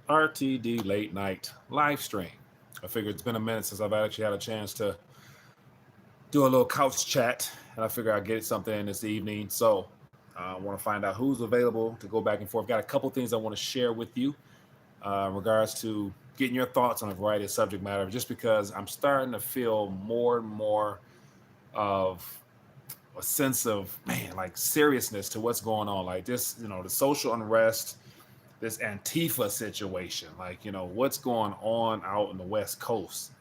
RTD late night live stream. I figured it's been a minute since I've actually had a chance to do a little couch chat, and I figure I'd get something in this evening. So I want to find out who's available to go back and forth. Got a couple things I want to share with you in regards to getting your thoughts on a variety of subject matter, just because I'm starting to feel more and more of a sense of, man, like seriousness to what's going on. Like this, the social unrest, this Antifa situation, like, what's going on out in the West Coast.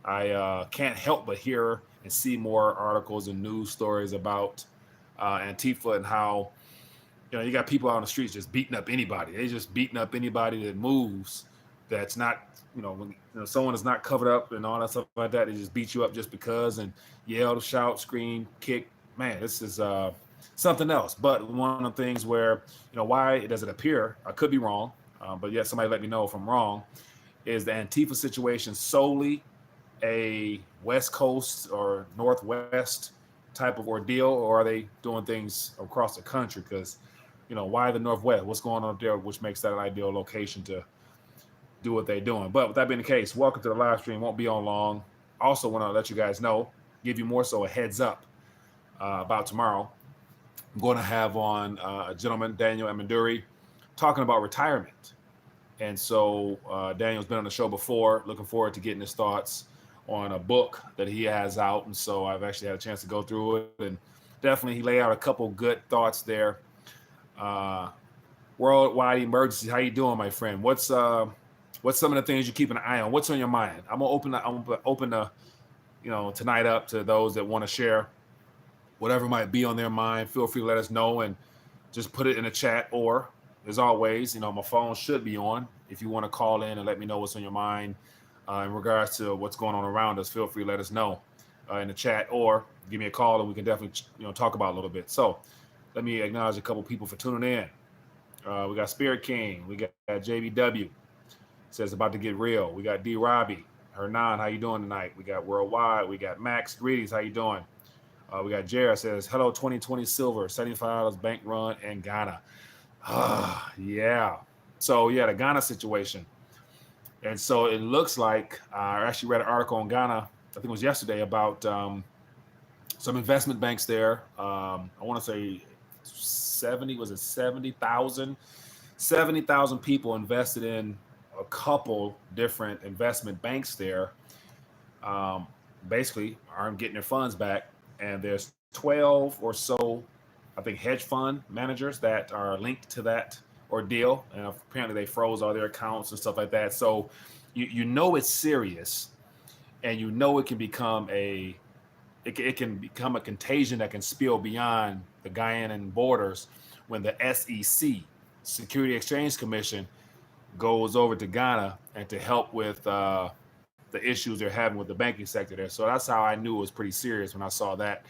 I can't help but hear and see more articles and news stories about Antifa and how, you got people out on the streets just beating up anybody. They just beating up anybody that moves that's not, when someone is not covered up and all that stuff like that. They just beat you up just because and yell, shout, scream, kick. Man, this is something else. But one of the things where, why it doesn't appear, I could be wrong, but yet somebody let me know if I'm wrong, is the Antifa situation solely a West Coast or Northwest type of ordeal, or are they doing things across the country? Because, why the Northwest? What's going on up there, which makes that an ideal location to do what they're doing? But with that being the case, welcome to the live stream. Won't be on long. Also, want to let you guys know, give you more so a heads up about tomorrow. I'm going to have on a gentleman, Daniel Amanduri, talking about retirement. And so Daniel's been on the show before. Looking forward to getting his thoughts on a book that he has out. And so I've actually had a chance to go through it. And definitely he laid out a couple good thoughts there. Worldwide emergency. How you doing, my friend? What's some of the things you keep an eye on? What's on your mind? I'm gonna open the tonight up to those that want to share whatever might be on their mind. Feel free to let us know and just put it in the chat, or as always, my phone should be on. If you want to call in and let me know what's on your mind in regards to what's going on around us, feel free to let us know in the chat, or give me a call and we can definitely talk about it a little bit. So let me acknowledge a couple people for tuning in. We got Spirit King. We got JBW. Says about to get real. We got D. Robbie. Hernan, how you doing tonight? We got Worldwide. We got Max. Greetings. How you doing? We got Jared says, hello, 2020 silver, $75 bank run in Ghana. Yeah. So, yeah, the Ghana situation. And so it looks like I actually read an article on Ghana, I think it was yesterday, about some investment banks there. I want to say 70,000 people invested in a couple different investment banks there. Basically, aren't getting their funds back. And there's 12 or so, I think, hedge fund managers that are linked to that ordeal. And apparently they froze all their accounts and stuff like that. So you know it's serious, and it can become it can become a contagion that can spill beyond the Guyanan borders when the SEC, Security Exchange Commission, goes over to Ghana and to help with the issues they're having with the banking sector there. So that's how I knew it was pretty serious when I saw that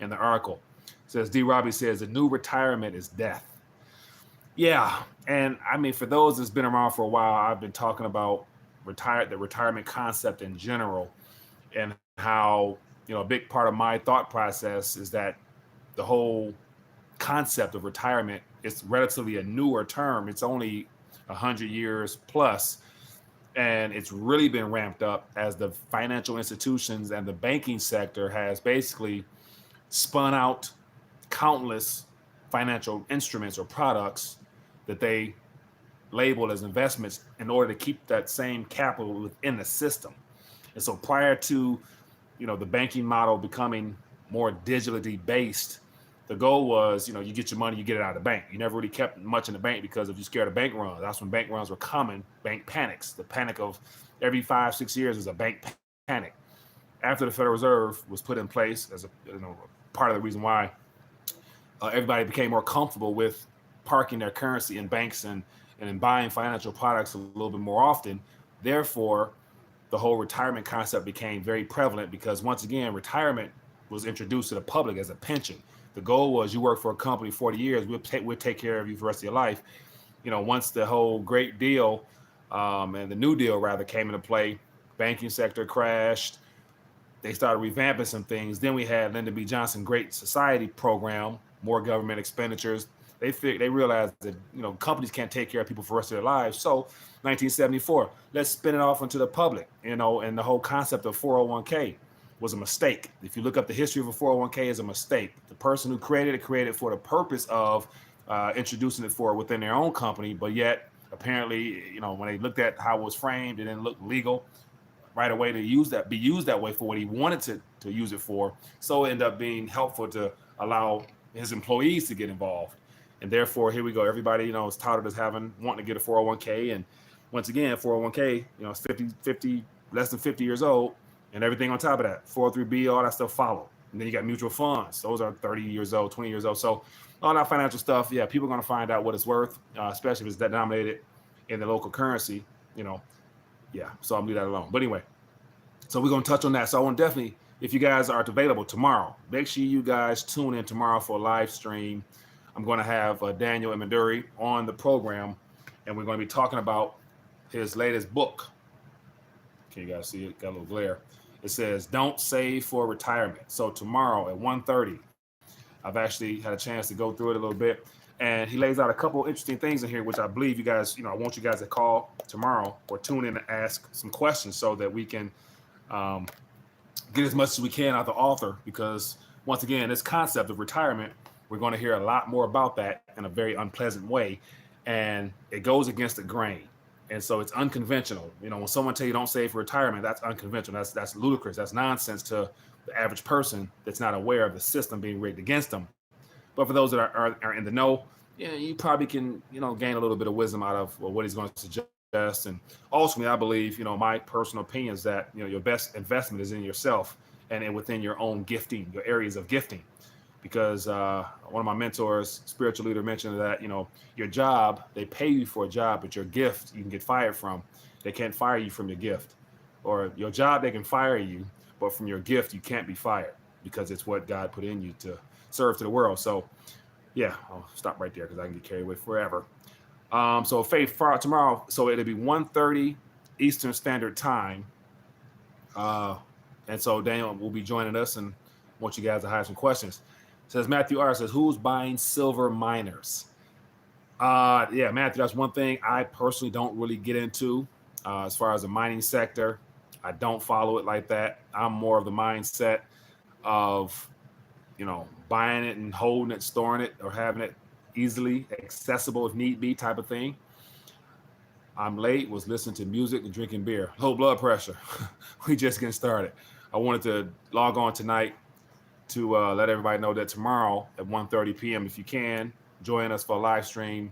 in the article. It says D. Robbie says the new retirement is death. Yeah, and I mean, for those that's been around for a while, I've been talking about the retirement concept in general, and how a big part of my thought process is that the whole concept of retirement is relatively a newer term. It's only 100 years plus, and it's really been ramped up as the financial institutions and the banking sector has basically spun out countless financial instruments or products that they label as investments in order to keep that same capital within the system. And so prior to the banking model becoming more digitally based, the goal was, you get your money, you get it out of the bank. You never really kept much in the bank because if you're scared of bank runs, that's when bank runs were common. Bank panics. The panic of every 5-6 years is a bank panic. After the Federal Reserve was put in place as a part of the reason why everybody became more comfortable with parking their currency in banks and in buying financial products a little bit more often. Therefore, the whole retirement concept became very prevalent because, once again, retirement was introduced to the public as a pension. The goal was you work for a company 40 years, we'll take care of you for the rest of your life. Once the whole great deal and the new deal rather came into play, banking sector crashed. They started revamping some things. Then we had Lyndon B. Johnson Great Society program, more government expenditures. they realized that companies can't take care of people for the rest of their lives. So 1974, let's spin it off into the public, and the whole concept of 401k was a mistake. If you look up the history of a 401k, is a mistake. The person who created it for the purpose of introducing it for within their own company, but yet apparently, when they looked at how it was framed, it didn't look legal right away to be used that way for what he wanted to use it for. So it ended up being helpful to allow his employees to get involved. And therefore, here we go. Everybody, is touted as wanting to get a 401k. And once again, 401k, it's 50, less than 50 years old, and everything on top of that, 403b, all that stuff follow. And then you got mutual funds. Those are 30 years old, 20 years old. So all that financial stuff, yeah, people are going to find out what it's worth, especially if it's denominated in the local currency, Yeah, so I'm leave that alone. But anyway, so we're going to touch on that. So I want definitely, if you guys are available tomorrow, make sure you guys tune in tomorrow for a live stream. I'm going to have Daniel Emenduri on the program, and we're going to be talking about his latest book. Can you guys see it? Got a little glare. It says, Don't Save for Retirement. So tomorrow at 1:30, I've actually had a chance to go through it a little bit. And he lays out a couple interesting things in here, which I believe you guys, I want you guys to call tomorrow or tune in and ask some questions so that we can get as much as we can out of the author. Because once again, this concept of retirement, we're going to hear a lot more about that in a very unpleasant way. And it goes against the grain. And so it's unconventional. When someone tell you don't save for retirement, that's unconventional. That's ludicrous. That's nonsense to the average person that's not aware of the system being rigged against them. But for those that are in the know, you probably can, gain a little bit of wisdom out of what he's going to suggest. And ultimately, I believe, my personal opinion is that, your best investment is in yourself and within your own gifting, your areas of gifting. Because one of my mentors, spiritual leader, mentioned that, your job, they pay you for a job, but your gift you can get fired from. They can't fire you from your gift. Or your job, they can fire you, but from your gift, you can't be fired because it's what God put in you to serve to the world. So yeah, I'll stop right there because I can get carried away forever. So Faith, tomorrow, so it'll be 1:30 Eastern Standard Time. And so Daniel will be joining us and want you guys to have some questions. It says Matthew R says, who's buying silver miners? Yeah, Matthew, that's one thing I personally don't really get into as far as the mining sector. I don't follow it like that. I'm more of the mindset of, buying it and holding it, storing it, or having it easily accessible if need be type of thing. I'm late, was listening to music and drinking beer. Low blood pressure. We just getting started. I wanted to log on tonight to let everybody know that tomorrow at 1:30 p.m., if you can, join us for a live stream.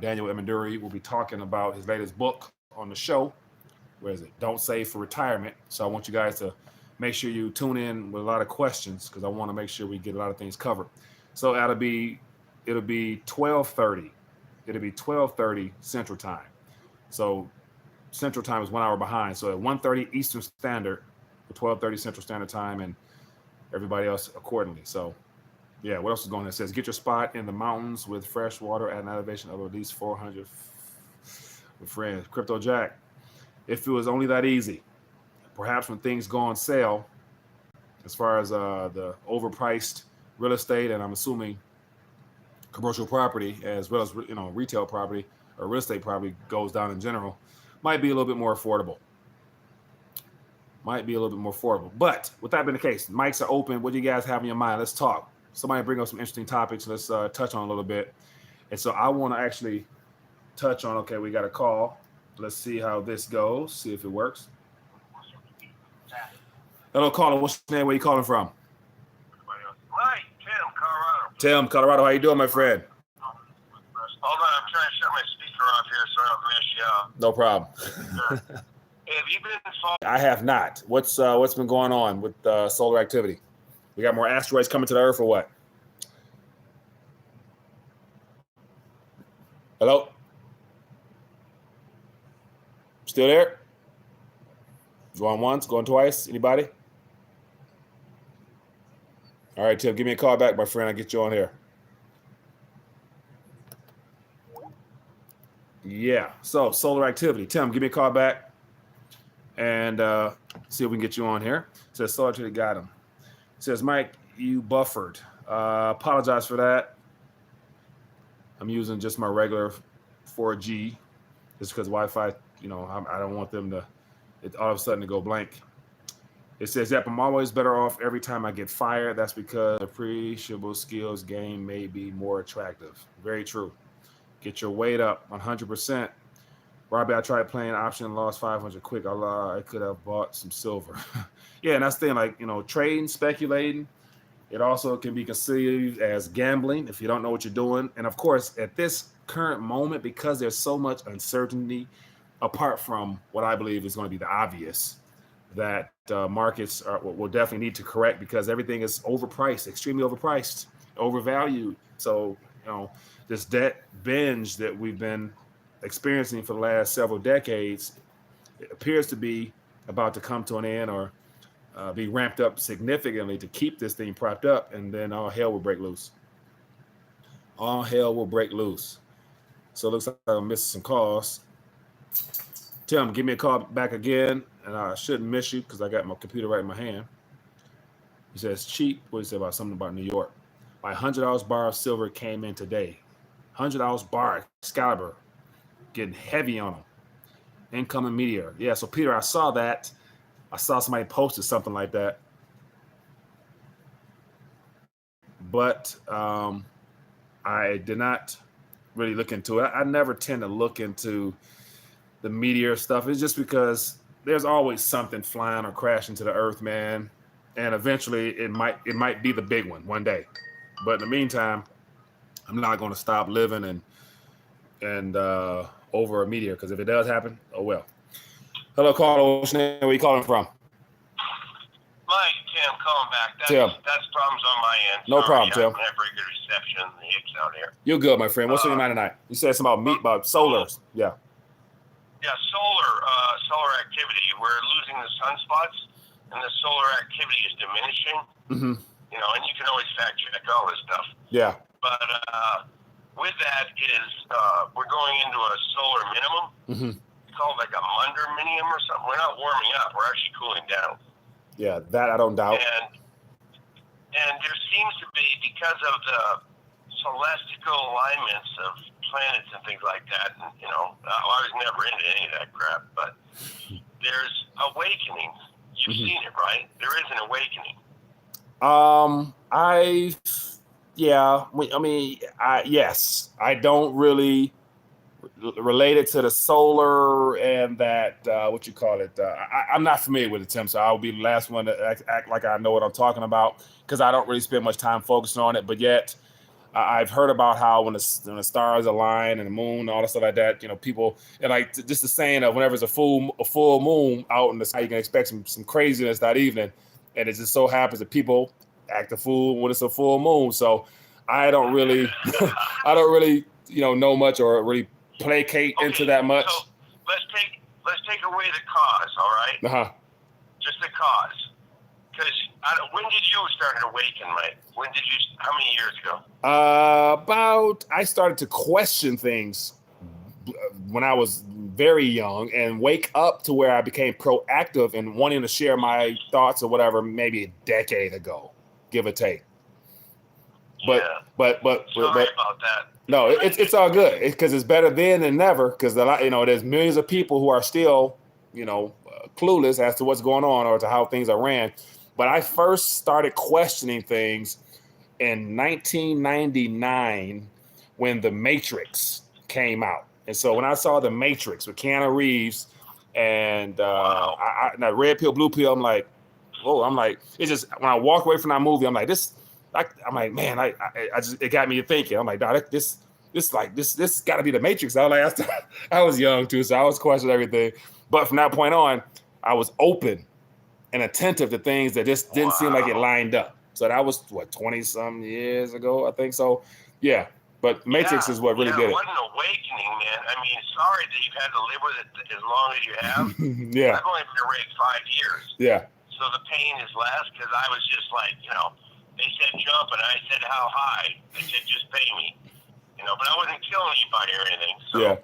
Daniel Emenduri will be talking about his latest book on the show. Where is it? Don't Save for Retirement. So I want you guys to make sure you tune in with a lot of questions because I want to make sure we get a lot of things covered. So it'll be 12:30. It'll be 12:30 Central Time. So Central Time is 1 hour behind. So at 1:30 Eastern Standard, 12:30 Central Standard Time, and everybody else accordingly. So yeah, what else is going on? It says, get your spot in the mountains with fresh water at an elevation of at least 400 with friends. Crypto Jack, if it was only that easy, perhaps when things go on sale, as far as the overpriced real estate, and I'm assuming commercial property as well as retail property or real estate property goes down in general, might be a little bit more affordable. But with that being the case, mics are open. What do you guys have in your mind? Let's talk. Somebody bring up some interesting topics. Let's touch on a little bit. And so I want to actually touch on, okay, we got a call. Let's see how this goes. See if it works. Hello, caller. What's your name? Where you calling from? Hi, Tim, Colorado. Tim, Colorado. How you doing, my friend? Hold on, I'm trying to shut my speaker off here so I don't miss you out. No problem. Sure. Have you been following? I have not. What's been going on with solar activity? We got more asteroids coming to the Earth or what? Hello? Still there? Going once, going twice? Anybody? All right, Tim, give me a call back, my friend. I'll get you on here. Yeah, so solar activity. Tim, give me a call back and see if we can get you on here. It says solar activity, got him. It says, Mike, you buffered. Apologize for that. I'm using just my regular 4G, just because Wi-Fi, I don't want them to, all of a sudden to go blank. It says, yep, I'm always better off every time I get fired. That's because appreciable skills game may be more attractive. Very true. Get your weight up 100%. Robbie, I tried playing option and lost 500 quick. Allah, I could have bought some silver. Yeah, and that's the thing, like, trading, speculating. It also can be conceived as gambling if you don't know what you're doing. And of course, at this current moment, because there's so much uncertainty, apart from what I believe is going to be the obvious, that markets will definitely need to correct because everything is overpriced, extremely overpriced, overvalued. So, this debt binge that we've been experiencing for the last several decades, it appears to be about to come to an end or be ramped up significantly to keep this thing propped up, and then all hell will break loose. All hell will break loose. So it looks like I'm missing some calls. Tim, give me a call back again, and I shouldn't miss you because I got my computer right in my hand. He says, cheap. What do you say about something about New York? My $100 bar of silver came in today. $100 bar, Excalibur, getting heavy on them. Incoming meteor. Yeah, so Peter, I saw that. I saw somebody posted something like that. But I did not really look into it. I never tend to look into the meteor stuff. It's just because there's always something flying or crashing to the earth, man. And eventually it might be the big one day. But in the meantime, I'm not going to stop living and over a meteor, because if it does happen, oh well. Hello, Carl. Where are you calling from? Mike, Tim, calling back. That's problems on my end. No problem, Tim. I don't have very good reception. The Hicks out here. You're good, my friend. What's on your mind tonight? You said something about solar. Yeah. Yeah, solar activity. We're losing the sunspots, and the solar activity is diminishing. Mm-hmm. And you can always fact check all this stuff. Yeah. But with that is we're going into a solar minimum. Mm-hmm. It's called like a munderminium or something. We're not warming up. We're actually cooling down. Yeah, that I don't doubt. And there seems to be, because of the celestial alignments of planets and things like that, and, I was never into any of that crap, but there's awakening. You've seen it, right? There is an awakening. Yes. I don't really relate it to the solar and that, I'm not familiar with it, Tim, so I'll be the last one to act like I know what I'm talking about, because I don't really spend much time focusing on it. But yet, I've heard about how when the stars align and the moon and all that stuff like that, people, and like just the saying of whenever it's a full moon out in the sky, you can expect some craziness that evening. And it just so happens that people act a fool when it's a full moon. So I don't really, know much or really placate into that much. So let's take away the cause, all right? Uh-huh. Just the cause. Because when did you start to awaken, Mike? How many years ago? I started to question things when I was very young and wake up to where I became proactive and wanting to share my thoughts or whatever, maybe a decade ago, give or take. But sorry about that. No, it's all good because it's better then than never, because there's millions of people who are still clueless as to what's going on or to how things are ran. But I first started questioning things in 1999 when The Matrix came out. And so when I saw The Matrix with Keanu Reeves and that red pill, blue pill, I'm like, it's just, when I walk away from that movie, I'm like, man, it got me thinking. I'm like, dog, this got to be The Matrix. I was young too, so I was questioning everything. But from that point on, I was open and attentive to things that just didn't seem like it lined up. So that was 20-some years ago, I think. So, yeah. But Matrix is what really did it. What an awakening, man. I mean, sorry that you've had to live with it as long as you have. Yeah. I've only been awake 5 years. Yeah. So the pain is less because I was just like, they said jump and I said how high. They said just pay me. But I wasn't killing anybody or anything. So. Yeah.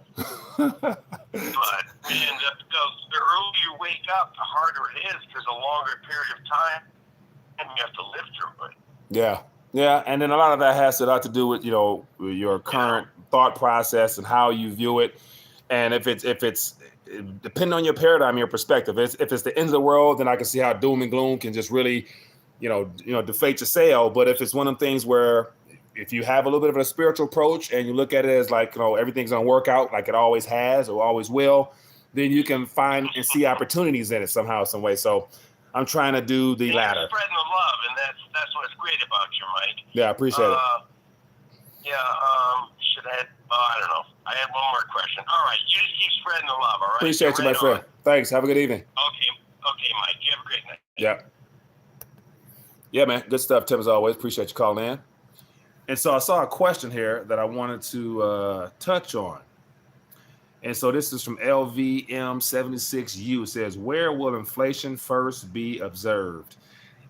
But, man, the earlier you wake up, the harder it is because a longer period of time and you have to live through it. Yeah. Yeah, and then a lot of that has a lot to do with, your current thought process and how you view it. And if it's depending on your paradigm, your perspective, if it's the end of the world, then I can see how doom and gloom can just really, deflate your sale. But if it's one of the things where if you have a little bit of a spiritual approach and you look at it as like, everything's going to work out like it always has or always will, then you can find and see opportunities in it somehow, some way. So I'm trying to do the latter. Spreading the love, and that's what's great about you, Mike. Yeah, I appreciate it. Should I? I don't know. I had one more question. All right, you just keep spreading the love. All right. Appreciate you, my friend. Thanks. Have a good evening. Okay, Mike. You have a great night. Yeah. Yeah, man. Good stuff, Tim, as always. Appreciate you calling in. And so I saw a question here that I wanted to touch on. And so this is from LVM76U. It says, where will inflation first be observed?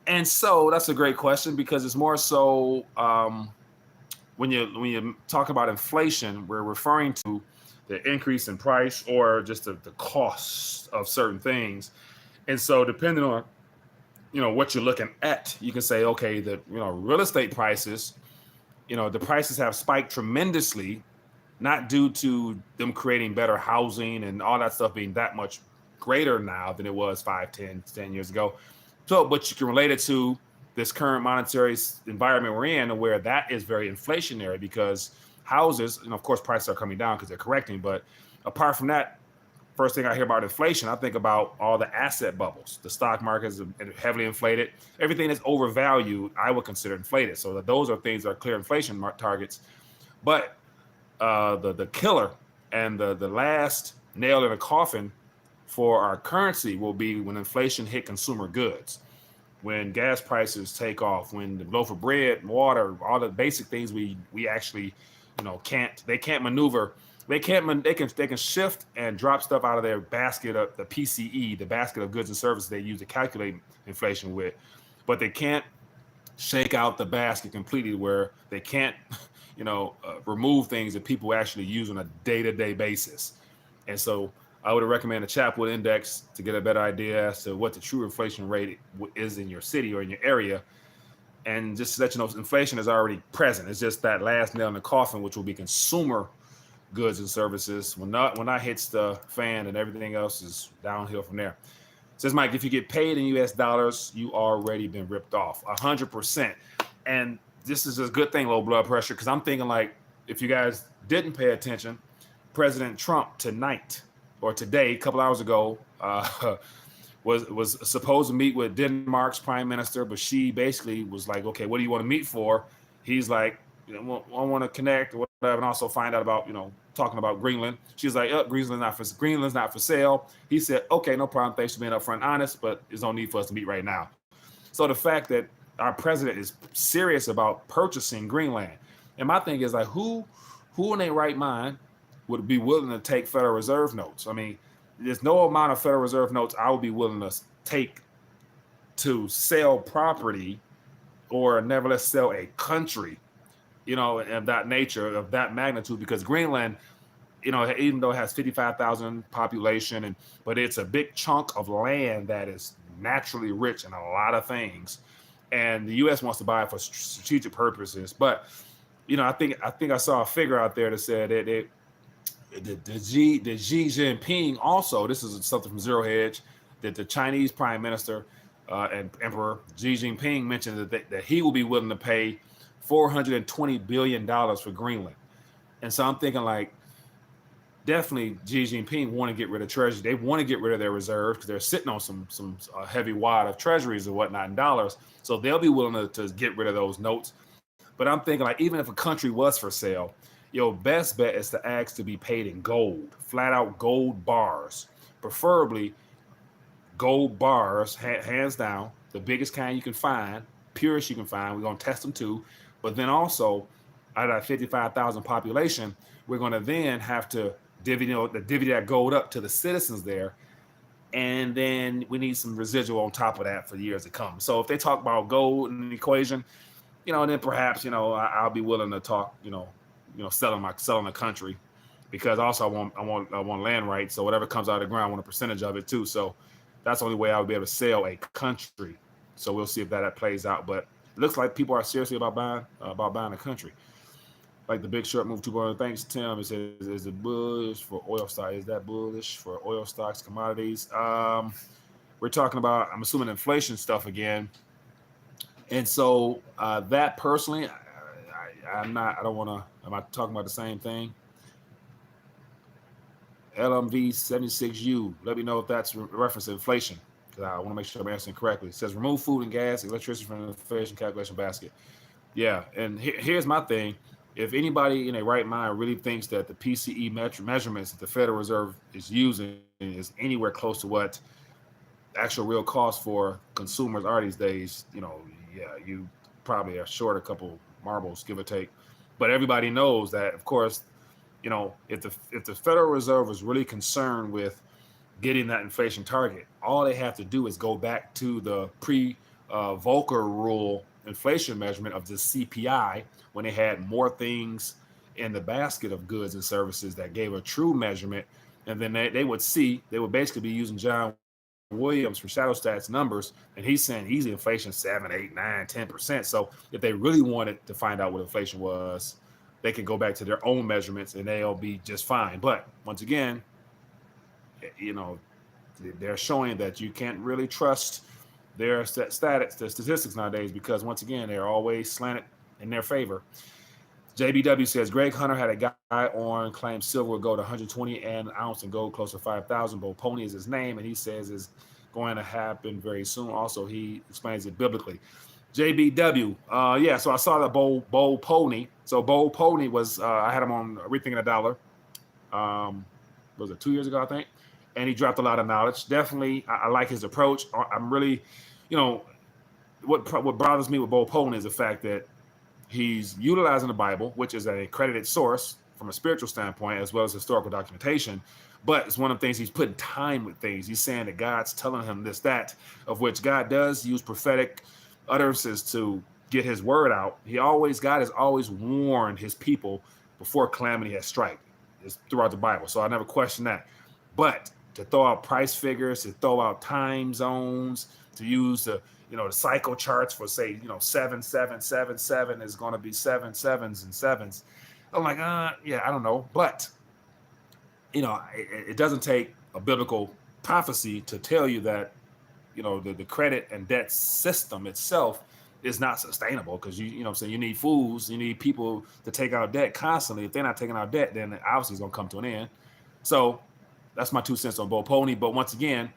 And so that's a great question because it's more so when you talk about inflation, we're referring to the increase in price or just the cost of certain things. And so depending on, what you're looking at, you can say, okay, the, real estate prices, the prices have spiked tremendously, not due to them creating better housing and all that stuff being that much greater now than it was 5, 10 years ago. So, but you can relate it to this current monetary environment we're in, where that is very inflationary because houses, and of course prices are coming down because they're correcting. But apart from that, first thing I hear about inflation, I think about all the asset bubbles. The stock market is heavily inflated. Everything that's overvalued, I would consider inflated. So those are things that are clear inflation targets. But the killer and the last nail in the coffin for our currency will be when inflation hit consumer goods, when gas prices take off, when the loaf of bread, water, all the basic things we actually can't maneuver. They can shift and drop stuff out of their basket of the PCE, the basket of goods and services they use to calculate inflation with, but they can't shake out the basket completely where they can't remove things that people actually use on a day-to-day basis. And so I would recommend a Chapwood Index to get a better idea as to what the true inflation rate is in your city or in your area. And just to let you know, inflation is already present. It's just that last nail in the coffin, which will be consumer goods and services. When that hits the fan, and everything else is downhill from there. It says, Mike, if you get paid in US dollars, you already been ripped off 100%. And this is a good thing, low blood pressure, because I'm thinking, like, if you guys didn't pay attention, President Trump tonight or today, a couple hours ago, was supposed to meet with Denmark's prime minister, but she basically was like, okay, what do you want to meet for? He's like, I want to connect or whatever, and also find out about, talking about Greenland. She's like, Greenland's not for sale. He said, okay, no problem. Thanks for being upfront and honest, but there's no need for us to meet right now. So the fact that our president is serious about purchasing Greenland, and my thing is, like, who in their right mind would be willing to take Federal Reserve notes? I mean, there's no amount of Federal Reserve notes I would be willing to take to sell property or nevertheless sell a country, of that nature, of that magnitude, because Greenland, even though it has 55,000 population, but it's a big chunk of land that is naturally rich in a lot of things. And the U.S. wants to buy it for strategic purposes. But, I think I saw a figure out there that said that the Xi Jinping also, this is something from Zero Hedge, that the Chinese Prime Minister and Emperor Xi Jinping mentioned that he will be willing to pay $420 billion for Greenland. And so I'm thinking, like, definitely Xi Jinping want to get rid of treasury. They want to get rid of their reserves because they're sitting on some heavy wad of treasuries and whatnot in dollars. So they'll be willing to get rid of those notes. But I'm thinking, like, even if a country was for sale, your best bet is to ask to be paid in gold, flat out gold bars, preferably gold bars, hands down, the biggest kind you can find, purest you can find. We're going to test them too. But then also, out of that 55,000 population, we're going to then have to divvy that gold up to the citizens there. And then we need some residual on top of that for years to come. So if they talk about gold in the equation, then perhaps, I'll be willing to talk, selling the country, because also I want land rights. So whatever comes out of the ground, I want a percentage of it too. So that's the only way I would be able to sell a country. So we'll see if that plays out. But it looks like people are seriously about buying a country. Like the Big Short move 2.0. Thanks, Tim. It says, is it bullish for oil stocks? Is that bullish for oil stocks, commodities? We're talking about, I'm assuming, inflation stuff again. And so that personally, I'm not, I don't want to, am I talking about the same thing? LMV76U. Let me know if that's reference to inflation, because I want to make sure I'm answering correctly. It says remove food and gas, electricity from the inflation calculation basket. Yeah, and here's my thing. If anybody in a right mind really thinks that the PCE measurements that the Federal Reserve is using is anywhere close to what actual real costs for consumers are these days, yeah, you probably are short a couple marbles, give or take. But everybody knows that, of course, if the Federal Reserve is really concerned with getting that inflation target, all they have to do is go back to the Volcker rule inflation measurement of the CPI, when they had more things in the basket of goods and services that gave a true measurement. And then they would basically be using John Williams from Shadow Stats numbers, and he's saying easy inflation 7, 8, 9, 10%. So if they really wanted to find out what inflation was, they could go back to their own measurements and they'll be just fine. But once again, they're showing that you can't really trust their statistics nowadays, because once again, they're always slanted in their favor. JBW says Greg Hunter had a guy on claims silver will go to 120 an ounce and gold close to 5,000. Bo Pony is his name, and he says is going to happen very soon. Also, he explains it biblically. JBW, yeah. So I saw the Bo Pony. So Bo Pony was I had him on Rethinking a Dollar. Was it 2 years ago, I think? And he dropped a lot of knowledge. Definitely, I like his approach. I'm really, what bothers me with Bo Pony is the fact that he's utilizing the Bible, which is an accredited source from a spiritual standpoint, as well as historical documentation. But it's one of the things, he's putting time with things. He's saying that God's telling him this, that, of which God does use prophetic utterances to get his word out. God has always warned his people before calamity has struck. It's throughout the Bible. So I never question that. But to throw out price figures, to throw out time zones, to use the cycle charts for, say, 7, 7, 7, 7 is going to be 7 7s and 7s. I'm like, yeah, I don't know. But, it doesn't take a biblical prophecy to tell you that, the credit and debt system itself is not sustainable, because you need fools, you need people to take out debt constantly. If they're not taking out debt, then obviously it's going to come to an end. So that's my 2 cents on Bo Pony. But once again,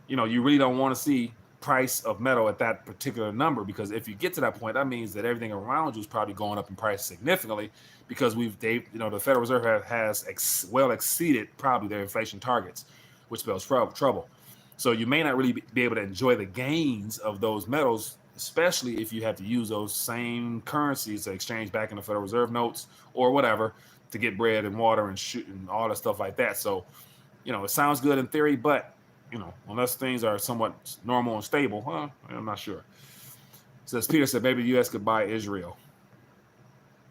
you really don't want to see price of metal at that particular number, because if you get to that point, that means that everything around you is probably going up in price significantly, because the Federal Reserve has well exceeded probably their inflation targets, which spells trouble. So you may not really be able to enjoy the gains of those metals, especially if you have to use those same currencies to exchange back in the Federal Reserve notes or whatever to get bread and water and shoot and all that stuff like that. So, it sounds good in theory, but unless things are somewhat normal and stable, I'm not sure. Says Peter said maybe the U.S. could buy Israel.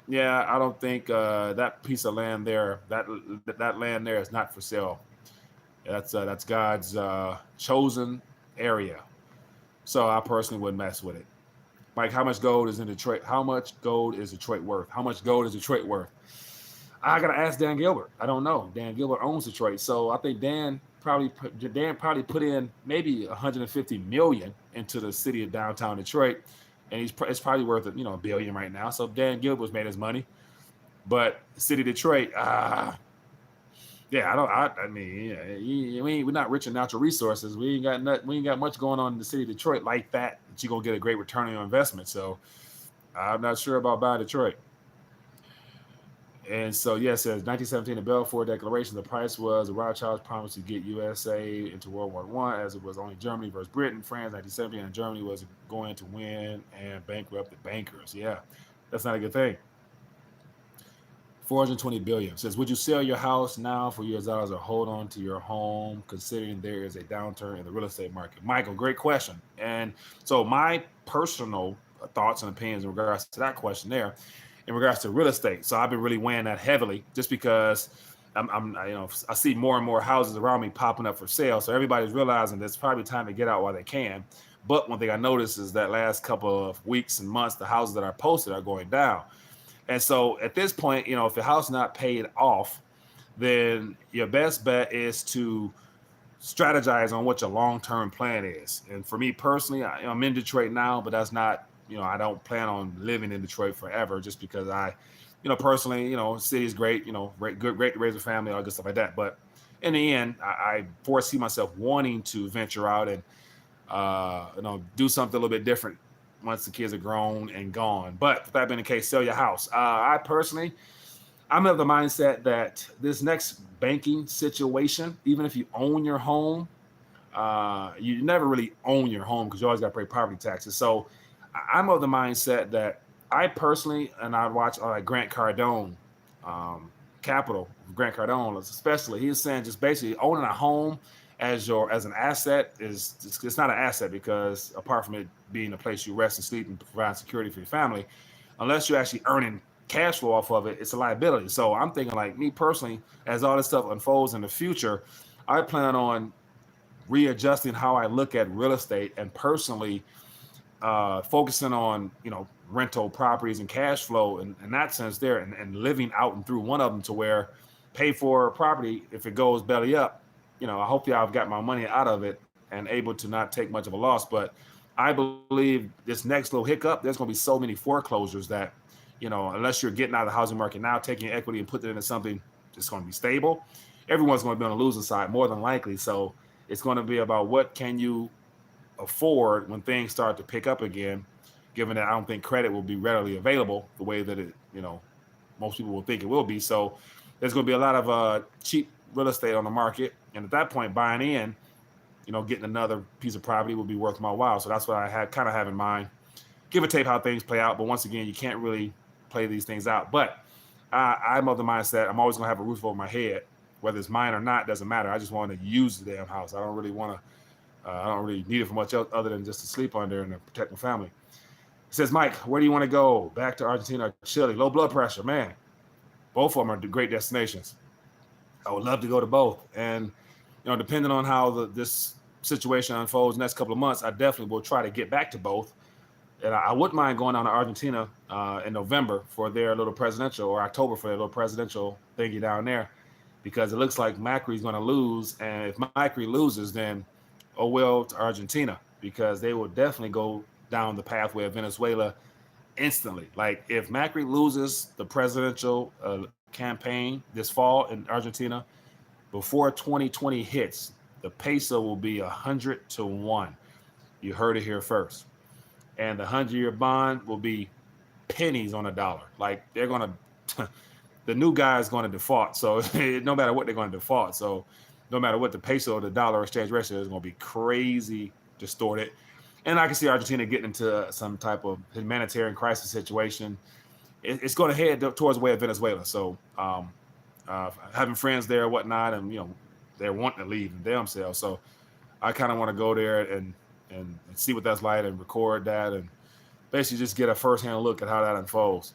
Yeah, I don't think that piece of land there, that land there is not for sale. That's God's chosen area. So I personally wouldn't mess with it. Mike, how much gold is in Detroit? How much gold is Detroit worth? How much gold is Detroit worth? I gotta ask Dan Gilbert. I don't know. Dan Gilbert owns Detroit, so I think Dan probably put in maybe 150 million into the city of downtown Detroit, and it's probably worth $1 billion right now. So Dan Gilbert's made his money, but the city of Detroit, yeah, we're not rich in natural resources. We ain't got much going on in the city of Detroit like that you're gonna get a great return on your investment. So I'm not sure about buying Detroit. And so, yes, it says 1917, the Balfour Declaration, the price was the Rothschilds promised to get USA into World War I, as it was only Germany versus Britain. France, 1917, and Germany was going to win and bankrupt the bankers. Yeah, that's not a good thing. 420 billion says, would you sell your house now for US dollars or hold on to your home, considering there is a downturn in the real estate market? Michael, great question. And so my personal thoughts and opinions in regards to that question there, in regards to real estate. So I've been really weighing that heavily, just because I see more and more houses around me popping up for sale. So everybody's realizing that it's probably time to get out while they can. But one thing I noticed is that last couple of weeks and months, the houses that are posted are going down. And so at this point, if the house is not paid off, then your best bet is to strategize on what your long-term plan is. And for me personally, I'm in Detroit now, but that's not, I don't plan on living in Detroit forever just because personally, city is great, great to raise a family, all good stuff like that. But in the end, I foresee myself wanting to venture out and, do something a little bit different once the kids are grown and gone. But with that being the case, sell your house. I'm of the mindset that this next banking situation, even if you own your home, you never really own your home because you always got to pay property taxes. So I'm of the mindset that I personally, and I watch Grant Cardone, Capital, Grant Cardone especially, he's saying just basically owning a home as an asset it's not an asset because apart from it being a place you rest and sleep and provide security for your family, unless you're actually earning cash flow off of it, it's a liability. So I'm thinking, like, me personally, as all this stuff unfolds in the future, I plan on readjusting how I look at real estate and personally focusing on rental properties and cash flow in that sense there, and living out and through one of them to where pay for property if it goes belly up. Hopefully I've got my money out of it and able to not take much of a loss. But I believe this next little hiccup, there's going to be so many foreclosures that unless you're getting out of the housing market now, taking your equity and putting it into something that's going to be stable, everyone's going to be on the losing side more than likely. So it's going to be about what can you afford when things start to pick up again, given that I don't think credit will be readily available the way that it, most people will think it will be. So there's going to be a lot of cheap real estate on the market. And at that point, buying in, getting another piece of property will be worth my while. So that's what I kind of have in mind. Give or take how things play out. But once again, you can't really play these things out. But I'm of the mindset I'm always going to have a roof over my head. Whether it's mine or not, doesn't matter. I just want to use the damn house. I don't really need it for much else other than just to sleep under and to protect my family. It says, Mike, where do you want to go? Back to Argentina or Chile? Low blood pressure, man. Both of them are great destinations. I would love to go to both. And, depending on how this situation unfolds next couple of months, I definitely will try to get back to both. And I wouldn't mind going down to Argentina in November for their little presidential, or October for their little presidential thingy down there, because it looks like Macri's going to lose. And if Macri loses, then oh well to Argentina, because they will definitely go down the pathway of Venezuela instantly. Like if Macri loses the presidential campaign this fall in Argentina, before 2020 hits, the peso will be 100 to 1. You heard it here first. And the 100-year bond will be pennies on a dollar. Like they're going to, the new guy is going to default. So no matter what, they're going to default. So no matter what, the peso or the dollar exchange ratio is going to be crazy distorted. And I can see Argentina getting into some type of humanitarian crisis situation. It's going to head towards the way of Venezuela. So having friends there and whatnot, and, they're wanting to leave themselves. So I kind of want to go there and see what that's like and record that and basically just get a firsthand look at how that unfolds.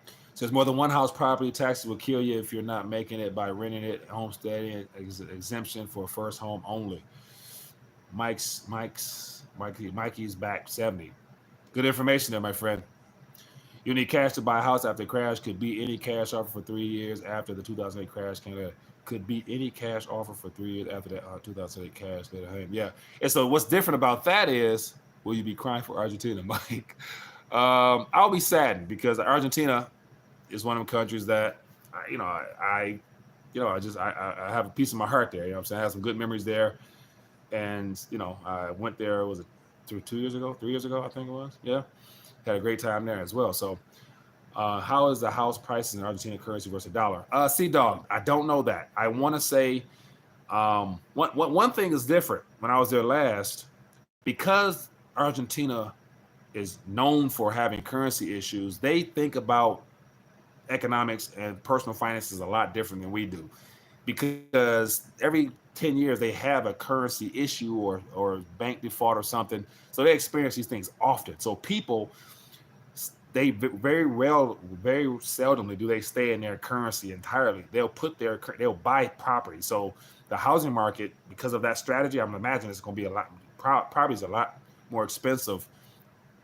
It says more than one house property taxes will kill you if you're not making it by renting it, homesteading, exemption for first home only. Mikey's back 70. Good information there, my friend. You need cash to buy a house after crash. Could be any cash offer for 3 years after the 2008 crash. Could be any cash offer for 3 years after that 2008 crash. Yeah. And so what's different about that is, will you be crying for Argentina, Mike? I'll be saddened because Argentina is one of the countries that, I have a piece of my heart there. You know what I'm saying? I have some good memories there. And, I went there, was it 3 years ago, I think it was. Yeah. Had a great time there as well. So how is the house prices in Argentina currency versus dollar? Dog, I don't know that. I want to say one thing is different when I was there last, because Argentina is known for having currency issues. They think about economics and personal finances a lot different than we do, because every 10 years they have a currency issue or bank default or something. So they experience these things often. So people, they very seldomly do they stay in their currency entirely. They'll buy property. So the housing market, because of that strategy, I'm imagining it's going to be property's a lot more expensive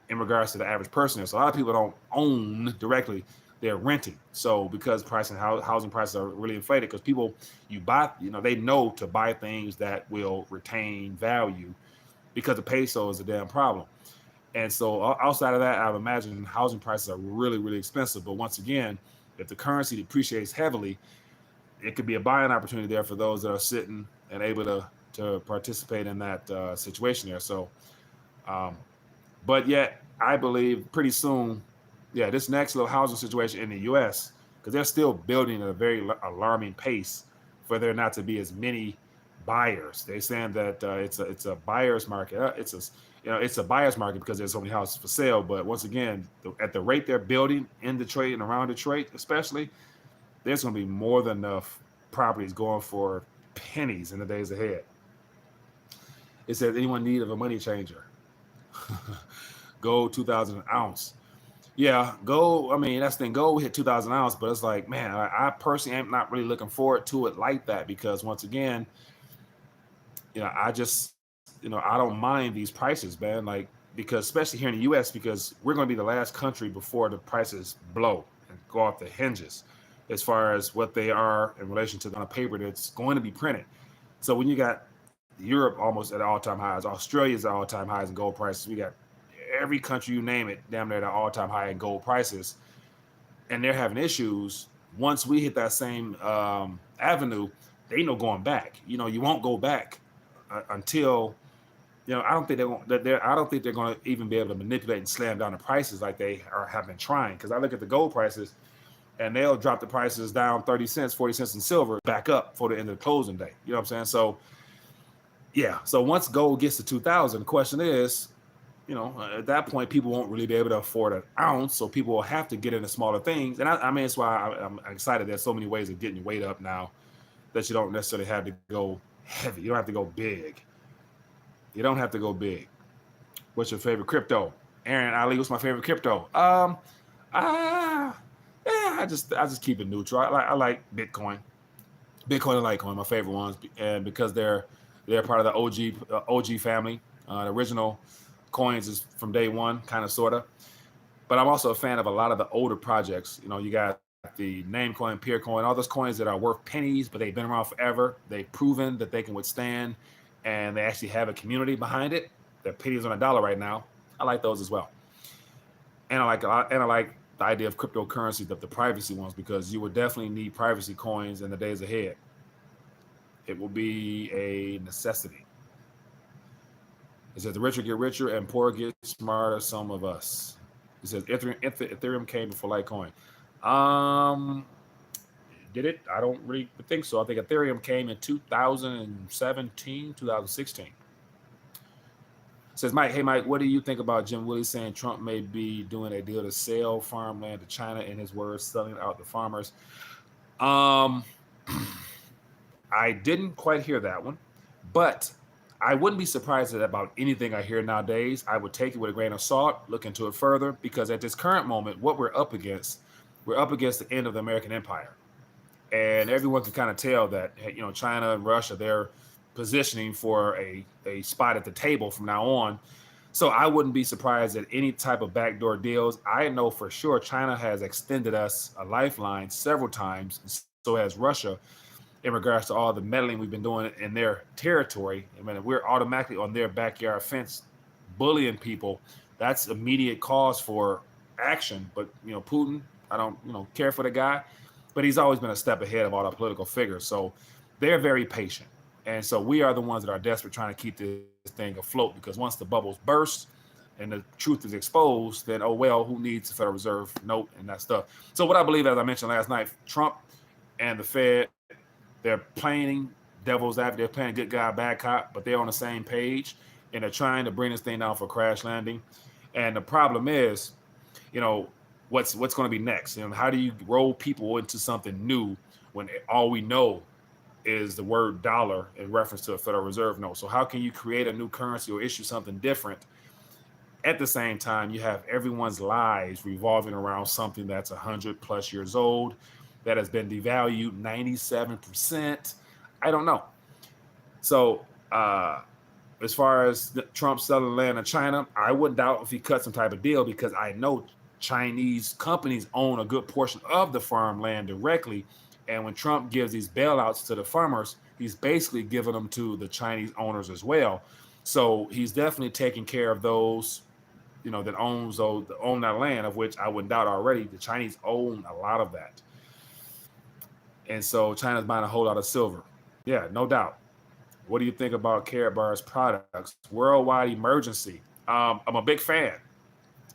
in regards to the average person. So a lot of people don't own directly they're renting. So because housing prices are really inflated, because people they know to buy things that will retain value, because the peso is a damn problem. And so outside of that, I would imagine housing prices are really, really expensive. But once again, if the currency depreciates heavily, it could be a buying opportunity there for those that are sitting and able to participate in that situation there. So, but yet I believe pretty soon, this next little housing situation in the U.S., because they're still building at a very alarming pace for there not to be as many buyers. They're saying that it's a buyer's market. It's a buyer's market because there's so many houses for sale. But once again, at the rate they're building in Detroit and around Detroit, especially, there's going to be more than enough properties going for pennies in the days ahead. It says, anyone need of a money changer? Gold 2,000 an ounce. Yeah, gold. I mean, that's the thing. Gold hit 2,000 ounce, but it's like, man, I personally am not really looking forward to it like that, because once again, I just, I don't mind these prices, man. Like, because especially here in the U.S., because we're going to be the last country before the prices blow and go off the hinges, as far as what they are in relation to the paper that's going to be printed. So when you got Europe almost at all-time highs, Australia's at all-time highs in gold prices, we got every country you name it damn near at all-time high in gold prices, and they're having issues. Once we hit that same avenue, they ain't no going back. You won't go back until I don't think they're going to even be able to manipulate and slam down the prices like they have been trying. Because I look at the gold prices, and they'll drop the prices down 30 cents, 40 cents in silver back up for the end of the closing day. You know what I'm saying? So, yeah. So once gold gets to 2,000, the question is, at that point, people won't really be able to afford an ounce. So people will have to get into smaller things. And I mean, that's why I'm excited. There's so many ways of getting your weight up now that you don't necessarily have to go heavy. You don't have to go big. You don't have to go big. What's your favorite crypto? Aaron Ali, what's my favorite crypto? I just keep it neutral. I like Bitcoin. Bitcoin and Litecoin, my favorite ones, and because they're part of the OG family. The original coins is from day one, kind of, sort of. But I'm also a fan of a lot of the older projects. You got the Namecoin, Peercoin, all those coins that are worth pennies, but they've been around forever. They've proven that they can withstand, and they actually have a community behind it. They're pennies on a dollar right now. I like those as well. And I like the idea of cryptocurrency, the privacy ones, because you will definitely need privacy coins in the days ahead. It will be a necessity. It says the richer get richer and poor get smarter, some of us. It says Ethereum came before Litecoin. Did it? I don't really think so. I think Ethereum came in 2017, 2016. It says, Mike, hey, Mike, what do you think about Jim Willie saying Trump may be doing a deal to sell farmland to China, in his words, selling it out to farmers? I didn't quite hear that one, but I wouldn't be surprised about anything I hear nowadays. I would take it with a grain of salt, look into it further, because at this current moment, what we're up against the end of the American empire. And everyone can kind of tell that, China and Russia, they're positioning for a spot at the table from now on. So I wouldn't be surprised at any type of backdoor deals. I know for sure China has extended us a lifeline several times. So has Russia, in regards to all the meddling we've been doing in their territory. I mean, we're automatically on their backyard fence bullying people. That's immediate cause for action. But, Putin, I don't, care for the guy, but he's always been a step ahead of all the political figures. So they're very patient. And so we are the ones that are desperate trying to keep this thing afloat, because once the bubbles burst and the truth is exposed, then, oh, well, who needs the Federal Reserve note and that stuff? So what I believe, as I mentioned last night, Trump and the Fed, they're playing devil's advocate. They're playing good guy, bad cop, but they're on the same page, and they're trying to bring this thing down for a crash landing. And the problem is, what's going to be next? How do you roll people into something new when all we know is the word dollar in reference to a Federal Reserve note? So how can you create a new currency or issue something different? At the same time, you have everyone's lives revolving around something that's 100+ years old, that has been devalued 97%. I don't know. So as far as Trump selling land in China, I wouldn't doubt if he cut some type of deal, because I know Chinese companies own a good portion of the farmland directly. And when Trump gives these bailouts to the farmers, he's basically giving them to the Chinese owners as well. So he's definitely taking care of those, that own that land, of which I wouldn't doubt already. The Chinese own a lot of that. And so China's buying a whole lot of silver. Yeah, no doubt. What do you think about Karatbar's products? Worldwide emergency. I'm a big fan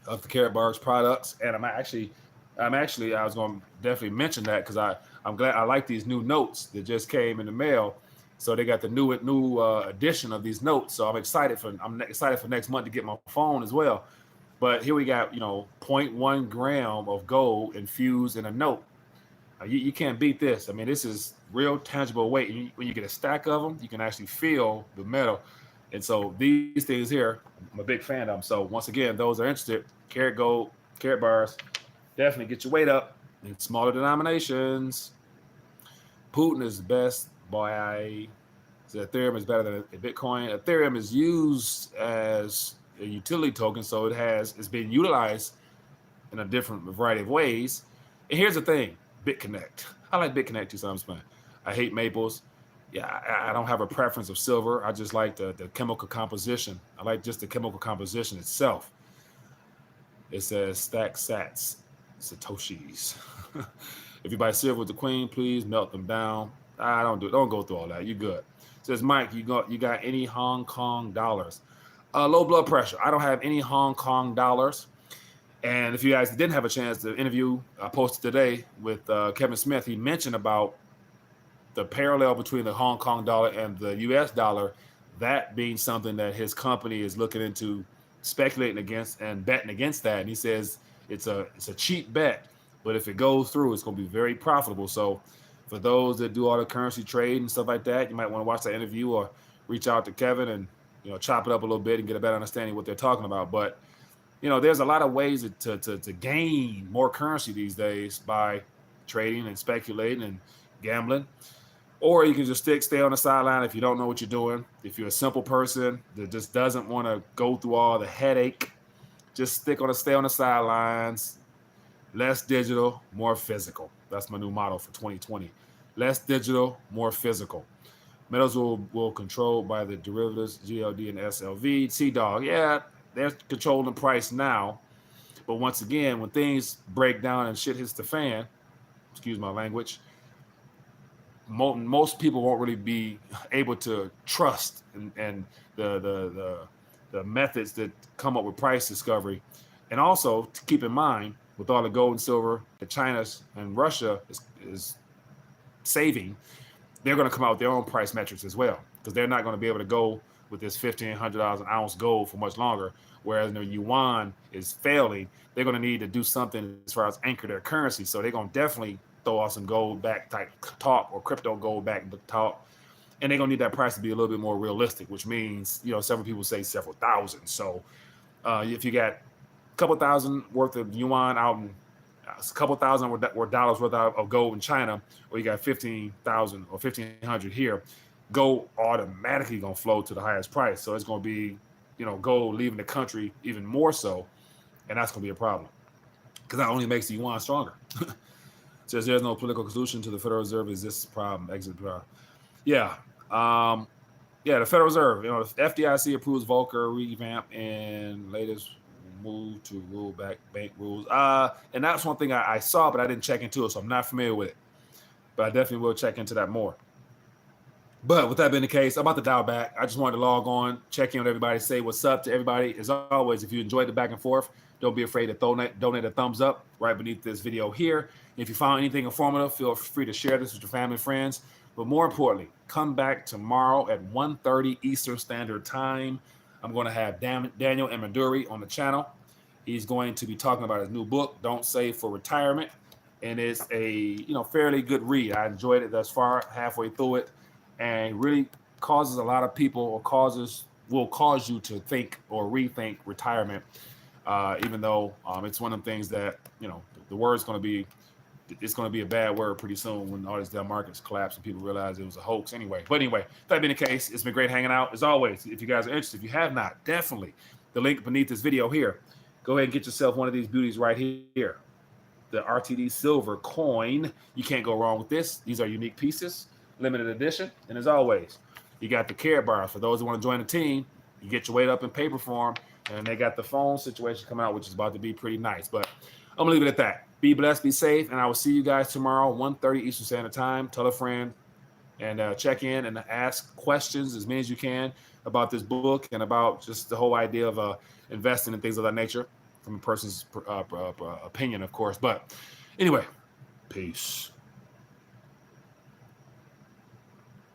of the Karatbar's products, and I was going to definitely mention that because I'm glad I like these new notes that just came in the mail. So they got the new edition of these notes. So I'm excited for next month to get my phone as well. But here we got 0.1 gram of gold infused in a note. You can't beat this. I mean, this is real tangible weight. When you get a stack of them, you can actually feel the metal. And so these things here, I'm a big fan of them. So once again, those are interested, Karatbars, definitely get your weight up in smaller denominations. Putin is the best. Boy, Ethereum is better than Bitcoin. Ethereum is used as a utility token, so it's been utilized in a different variety of ways. And here's the thing. BitConnect. I like BitConnect too, sometimes. I hate maples. Yeah, I don't have a preference of silver. I just like the chemical composition. I like just the chemical composition itself. It says stack sats, Satoshis. If you buy silver with the queen, please melt them down. Don't go through all that. You good. It says Mike, you got any Hong Kong dollars? Low blood pressure. I don't have any Hong Kong dollars. And if you guys didn't have a chance to interview, I posted today with Kevin Smith, he mentioned about the parallel between the Hong Kong dollar and the US dollar, that being something that his company is looking into speculating against and betting against that. And he says it's a cheap bet, but if it goes through, it's going to be very profitable. So for those that do all the currency trade and stuff like that, you might want to watch that interview or reach out to Kevin and chop it up a little bit and get a better understanding of what they're talking about. But there's a lot of ways to gain more currency these days by trading and speculating and gambling. Or you can just stay on the sideline if you don't know what you're doing. If you're a simple person that just doesn't want to go through all the headache, just stay on the sidelines. Less digital, more physical. That's my new motto for 2020. Less digital, more physical. Metals will controlled by the derivatives, GLD and SLV. Sea-Dog, yeah, they're controlling the price now. But once again, when things break down and shit hits the fan, excuse my language, most people won't really be able to trust and the methods that come up with price discovery. And also to keep in mind, with all the gold and silver that China and Russia is saving, they're going to come out with their own price metrics as well, because they're not going to be able to go with this $1,500 an ounce gold for much longer. Whereas the yuan is failing, they're going to need to do something as far as anchor their currency. So they're going to definitely throw out some gold back type talk or crypto gold back talk. And they're going to need that price to be a little bit more realistic, which means, several people say several thousand. So if you got a couple thousand worth of yuan out in a couple thousand or dollars worth of gold in China, or you got 15,000 or 1,500 here, gold automatically going to flow to the highest price. So it's going to be, gold leaving the country even more so. And that's going to be a problem, because that only makes the yuan stronger. Says there's no political solution to the Federal Reserve. Is this problem? Exit problem. Yeah. The Federal Reserve, the FDIC approves Volcker revamp and latest move to roll back bank rules. And that's one thing I saw, but I didn't check into it, so I'm not familiar with it. But I definitely will check into that more. But with that being the case, I'm about to dial back. I just wanted to log on, check in with everybody, say what's up to everybody. As always, if you enjoyed the back and forth, don't be afraid to donate a thumbs up right beneath this video here. If you found anything informative, feel free to share this with your family and friends. But more importantly, come back tomorrow at 1:30 Eastern Standard Time. I'm going to have Daniel Amaduri on the channel. He's going to be talking about his new book, Don't Save for Retirement. And it's a fairly good read. I enjoyed it thus far, halfway through it. And really causes a lot of people, or will cause you to think or rethink retirement, even though it's one of the things that, the word's going to be, it's going to be a bad word pretty soon when all these damn markets collapse and people realize it was a hoax anyway. But anyway, that being the case, it's been great hanging out. As always, if you guys are interested, if you have not, definitely the link beneath this video here. go ahead and get yourself one of these beauties right here. The RTD Silver coin. You can't go wrong with this. These are unique pieces, limited edition. And as always, you got the care bar. For those who want to join the team, you get your weight up in paper form. And they got the phone situation coming out, which is about to be pretty nice. But I'm going to leave it at that. Be blessed, be safe, and I will see you guys tomorrow, 1:30 Eastern Standard Time. Tell a friend and check in and ask questions as many as you can about this book and about just the whole idea of investing and things of that nature from a person's opinion, of course. But anyway, peace.